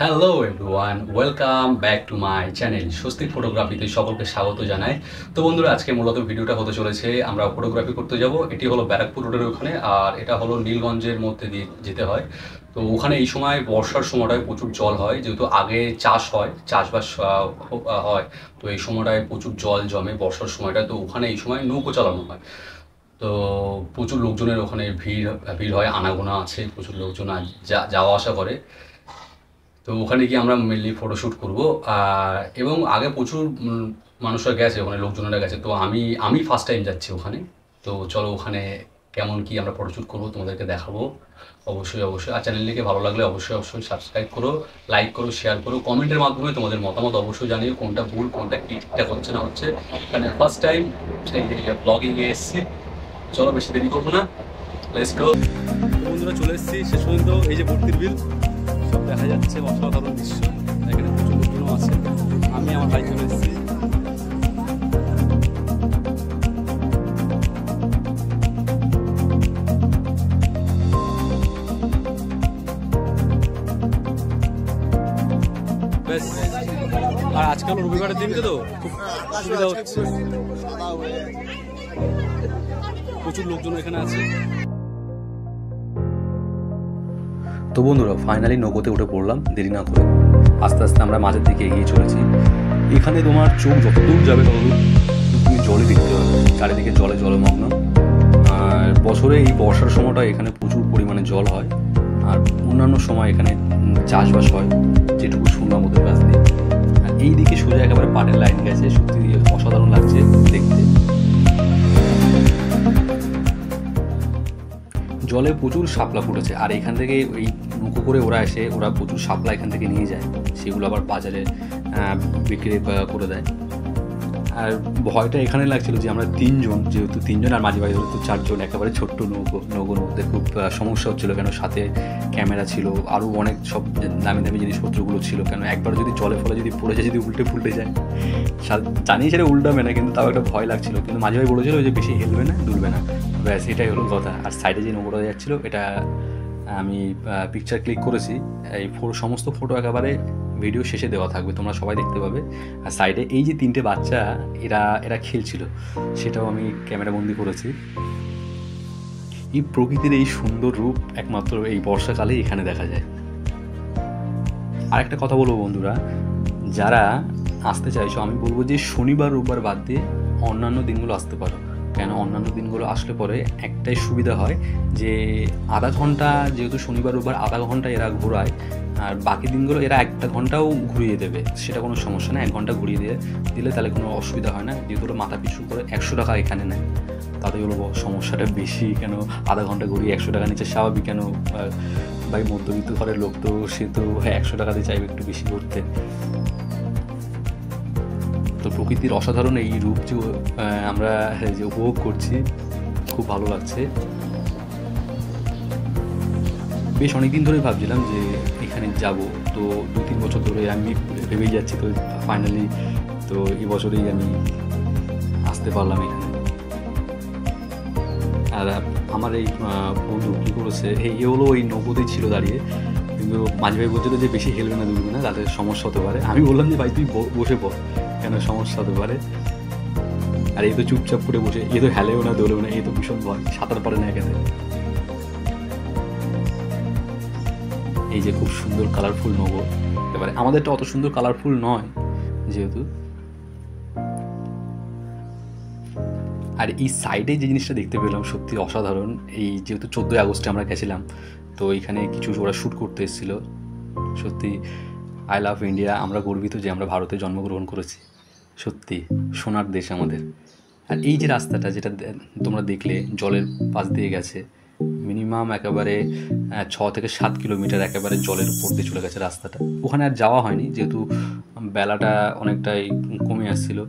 Hello everyone, welcome back to my channel Swastik ফটোগ্রাফিতে সকলকে স্বাগত জানাই। তো বন্ধুরা, আজকে মূলত ভিডিওটা হতে চলেছে, আমরা ফটোগ্রাফি করতে যাব। এটি হলো ব্যারাকপুর রোডের ওখানে, আর এটা হলো নীলগঞ্জের মধ্যে দিয়ে যেতে হয়। তো ওখানে এই সময় বর্ষার সময়টায় প্রচুর জল হয়, যেহেতু আগে চাষ হয়, চাষবাস হয়। তো এই সময়টায় প্রচুর জল জমে বর্ষার সময়টা, তো ওখানে এই সময় নৌকো চালানো হয়। তো প্রচুর লোকজনের ওখানে ভিড় ভিড় হয়, আনাগোনা আছে, প্রচুর লোকজন যাওয়া আসা করে। তো ওখানে গিয়ে আমরা মেনলি ফটোশ্যুট করবো। এবং আগে প্রচুর মানুষরা গেছে, ওখানে লোকজনেরা গেছে। তো আমি ফার্স্ট টাইম যাচ্ছি ওখানে। তো চলো ওখানে কেমন কি আমরা ফটোশ্যুট করবো তোমাদেরকে দেখাবো। অবশ্যই অবশ্যই, আর চ্যানেলটিকে ভালো লাগলে অবশ্যই অবশ্যই সাবস্ক্রাইব করো, লাইক করো, শেয়ার করো, কমেন্টের মাধ্যমে তোমাদের মতামত অবশ্যই জানিও, কোনটা ভুল কোনটা কি ঠিকঠাক হচ্ছে না হচ্ছে। মানে ফার্স্ট টাইম সেই ব্লগিংয়ে এসেছি। চলো বেশি দেরি করবো না, লেটস গো। বন্ধুরা, চলে এসেছি শেষ পর্যন্ত। এই যে ভর্তির বিল সব দেখা যাচ্ছে, অসাধারণ দৃশ্য। এখানে প্রচুর লোকজনও আছে, আমি আমার ভাই চলে এসেছি। বেশ, আর আজকাল রবিবারের দিনকে তো খুব সুবিধা হচ্ছে, প্রচুর লোকজন এখানে আছে। তো বন্ধুরা, ফাইনালি নৌকোতে উঠে পড়লাম দেরি না করে। আস্তে আস্তে আমরা মাঝের দিকে এগিয়ে চলেছি। এখানে তোমার চোখ যতদূর যাবে ততদূর তুমি জলই দেখতে পাবে, চারিদিকে জলে জলমগ্ন। আর বছরে এই বর্ষার সময়টা এখানে প্রচুর পরিমাণে জল হয়, আর অন্যান্য সময় এখানে চাষবাস হয়, যেটুকু শুনলাম ওদের কাছ দিয়ে। আর এই দিকে সোজা একেবারে পাটের লাইন গেছে, সত্যি অসাধারণ লাগছে দেখতে। জলে প্রচুর শাপলা ফুটেছে, আর এখান থেকে ওই নৌকো করে ওরা প্রচুর শাপলা এখান থেকে নিয়ে যায়, সেগুলো আবার বাজারে বিক্রি করে দেয়। আর ভয়টা এখানে লাগছিল যে আমরা যেহেতু তিনজন, আর মাঝে মাঝে তো চারজন, একেবারে ছোট্ট নৌকোর মধ্যে খুব সমস্যা হচ্ছিলো, কেন সাথে ক্যামেরা ছিল, আরও অনেক সব দামি দামি জিনিসপত্রগুলো ছিল। কেন একবার যদি জলে ফলে যদি পড়ে যায়, যদি উল্টে ফুলটে যায়, জানি সেটা উল্টাবে না, কিন্তু তাও একটা ভয় লাগছিল। কিন্তু মাঝে মাঝে বলেছিল যে বেশি হেলবে না, দুলবে না, ব্যাস এটাই হলো কথা। আর সাইডে যে নৌকোটা যাচ্ছিলো, এটা আমি পিকচার ক্লিক করেছি। এই সমস্ত ফটো একেবারে ভিডিও শেষে দেওয়া থাকবে, তোমরা সবাই দেখতে পাবে। আর সাইডে এই যে তিনটে বাচ্চা, এরা খেলছিল, সেটাও আমি ক্যামেরা বন্দি করেছি। এই প্রকৃতির এই সুন্দর রূপ একমাত্র এই বর্ষাকালেই এখানে দেখা যায়। আর একটা কথা বলবো বন্ধুরা, যারা আসতে চাইছো, আমি বলবো যে শনিবার রোববার বাদ দিয়ে অন্যান্য দিনগুলো আসতে পারো। কেন অন্যান্য দিনগুলো আসলে পরে একটাই সুবিধা হয় যে আধা ঘন্টা, যেহেতু শনিবার রোববার আধা ঘন্টা এরা ঘোরায়, আর বাকি দিনগুলো এরা 1 ঘন্টাও ঘুরিয়ে দেবে, সেটা কোনো সমস্যা না। 1 ঘন্টা ঘুরিয়ে দিলে তাহলে কোনো অসুবিধা হয় না, যেহেতু ওরা মাথা পিছু করে 100 টাকা এখানে নেয়। তাতে হলো সমস্যাটা বেশি। কেন আধা ঘন্টা ঘুরিয়ে 100 টাকা নিচ্ছে, স্বাভাবিক। কেন ভাই মধ্যবিত্ত ঘরের লোক তো, সে তো 100 টাকাতে চাইবে একটু বেশি করতে। তো প্রকৃতির অসাধারণ এই রূপ যে আমরা যে উপভোগ করছি, খুব ভালো লাগছে। বেশ অনেকদিন ধরেই ভাবছিলাম যে এখানে যাব, তো 2-3 বছর ধরে আমি ভেবেই যাচ্ছি। তো ফাইনালি তো এই বছরেই আমি আসতে পারলাম এখানে। আর আমার এই বন্ধু কী করেছে, এ হলো ওই নৌকোতেই ছিল দাঁড়িয়ে, কিন্তু মাঝে ভাই বলছিল যে বেশি হেলবে না, দুলবে না, তাদের সমস্যা হতে পারে। আমি বললাম যে ভাই তুই বসে পড়, কেন সমস্যা হতে পারে। আর এই তো চুপচাপ করে বসে, এ তো হেলেও না দোলেও না, এ তো ভীষণ ভয়, সাঁতার পারে না এখানে। এই যে খুব সুন্দর কালারফুল নৌকো, এবারে আমাদেরটা অত সুন্দর কালারফুল নয় যেহেতু। আর এই সাইডে যে জিনিসটা দেখতে পেলাম সত্যি অসাধারণ। এই যেহেতু 14ই আগস্টে আমরা গেছিলাম, তো এইখানে কিছু ওরা শ্যুট করতে এসেছিলো। সত্যি আই লাভ ইন্ডিয়া, আমরা গর্বিত যে আমরা ভারতে জন্মগ্রহণ করেছি। সত্যি সোনার দেশ আমাদের। আর এই যে রাস্তাটা যেটা তোমরা দেখলে জলের পাশ দিয়ে গেছে, মিনিমাম একেবারে 6 থেকে 7 কিলোমিটার একেবারে জলের উপর দিয়ে চলে গেছে রাস্তাটা। ওখানে আর যাওয়া হয়নি, যেহেতু বেলাটা অনেকটাই কমে আসছিল।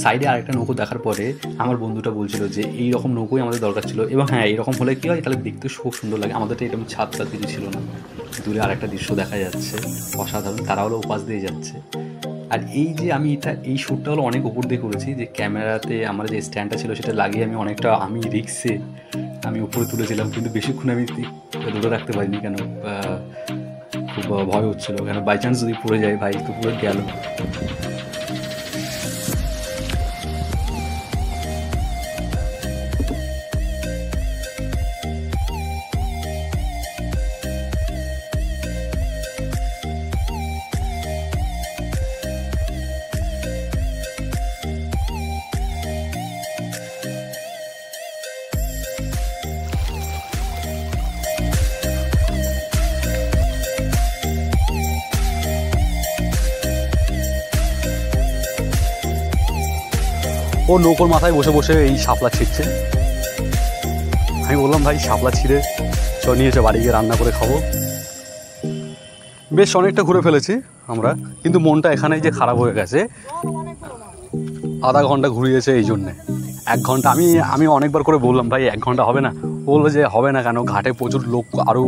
সাইডে আরেকটা নৌকো দেখার পরে আমার বন্ধুটা বলছিল যে এই রকম নৌকোই আমাদের দরকার ছিল। এবং হ্যাঁ, এইরকম হলে কী হয়, তাহলে দেখতে খুব সুন্দর লাগে। আমাদেরটা এরকম ছাদ কিছু ছিল না। দূরে আরেকটা দৃশ্য দেখা যাচ্ছে অসাধারণ, তারা হলো ওপাশ দিয়ে যাচ্ছে। আর এই যে আমি এই শ্যুটটা হলো অনেক উপর দিয়ে করেছি, যে ক্যামেরাতে আমার যে স্ট্যান্ডটা ছিল সেটা লাগিয়ে আমি রিক্সে আমি উপরে তুলেছিলাম, কিন্তু বেশিক্ষণ আমি ধরে রাখতে পারিনি, কেন খুব ভয় হচ্ছিলো, কেন বাই চান্স যদি পড়ে যায় ভাই তো পুরো গেল। ও নৌকোর মাথায় বসে বসে এই শাপলা ছিঁড়ছে। আমি বললাম ভাই শাপলা ছিঁড়ে নিয়েছে, বাড়ি গিয়ে রান্না করে খাবো। বেশ অনেকটা ঘুরে ফেলেছি আমরা, কিন্তু মনটা এখানেই যে খারাপ হয়ে গেছে। আধা ঘন্টা ঘুরিয়েছে এই জন্যে, 1 ঘন্টা। আমি অনেকবার করে বললাম ভাই 1 ঘন্টা হবে না, বললো যে হবে না কেন, ঘাটে প্রচুর লোক, আরও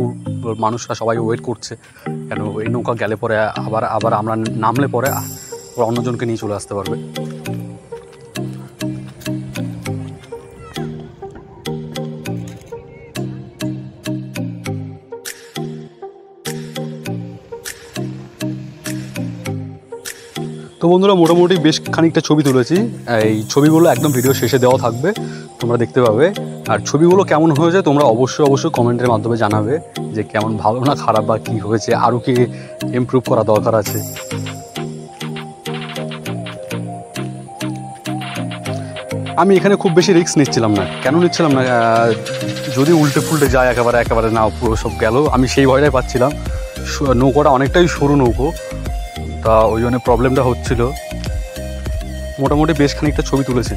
মানুষরা সবাই ওয়েট করছে, কেন এই নৌকা গেলে পরে আবার আমরা নামলে পরে অন্যজনকে নিয়ে চলে আসতে পারবে। তো বন্ধুরা মোটামুটি বেশ খানিকটা ছবি তুলেছি, এই ছবিগুলো একদম ভিডিও শেষে দেওয়া থাকবে, তোমরা দেখতে পাবে। আর ছবিগুলো কেমন হয়েছে তোমরা অবশ্যই কমেন্টের মাধ্যমে জানাবে, যে কেমন, ভালো না খারাপ, বা কী হয়েছে, আরও কি ইমপ্রুভ করা দরকার আছে। আমি এখানে খুব বেশি রিস্ক নিচ্ছিলাম না। কেন নিচ্ছিলাম না, যদি উল্টে ফুলটে যায় একেবারে না পুরো সব গেল, আমি সেই ভয়টাই পাচ্ছিলাম। নৌকোটা অনেকটাই সরু নৌকো, তা ওই জন্য প্রবলেমটা হচ্ছিল। মোটামুটি বেশ খানিকটা ছবি তুলেছি।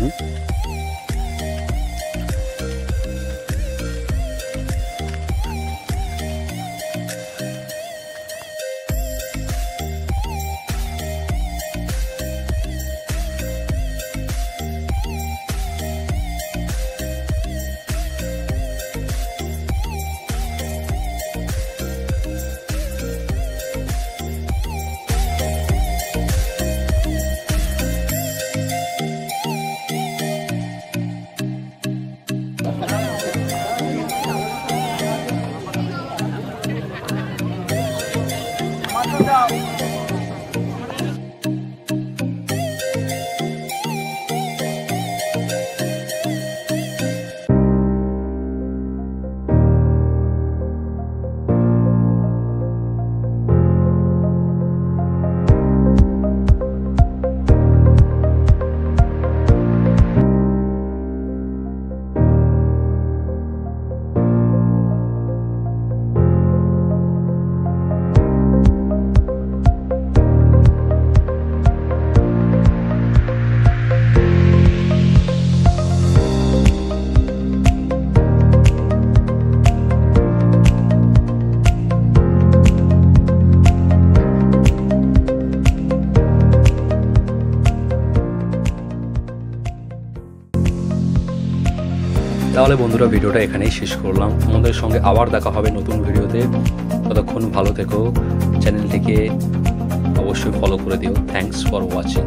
তাহলে বন্ধুরা ভিডিওটা এখানেই শেষ করলাম, আমাদের সঙ্গে আবার দেখা হবে নতুন ভিডিওতে। ততক্ষণ ভালো থেকো, চ্যানেলটিকে অবশ্যই ফলো করে দিও। Thanks for watching.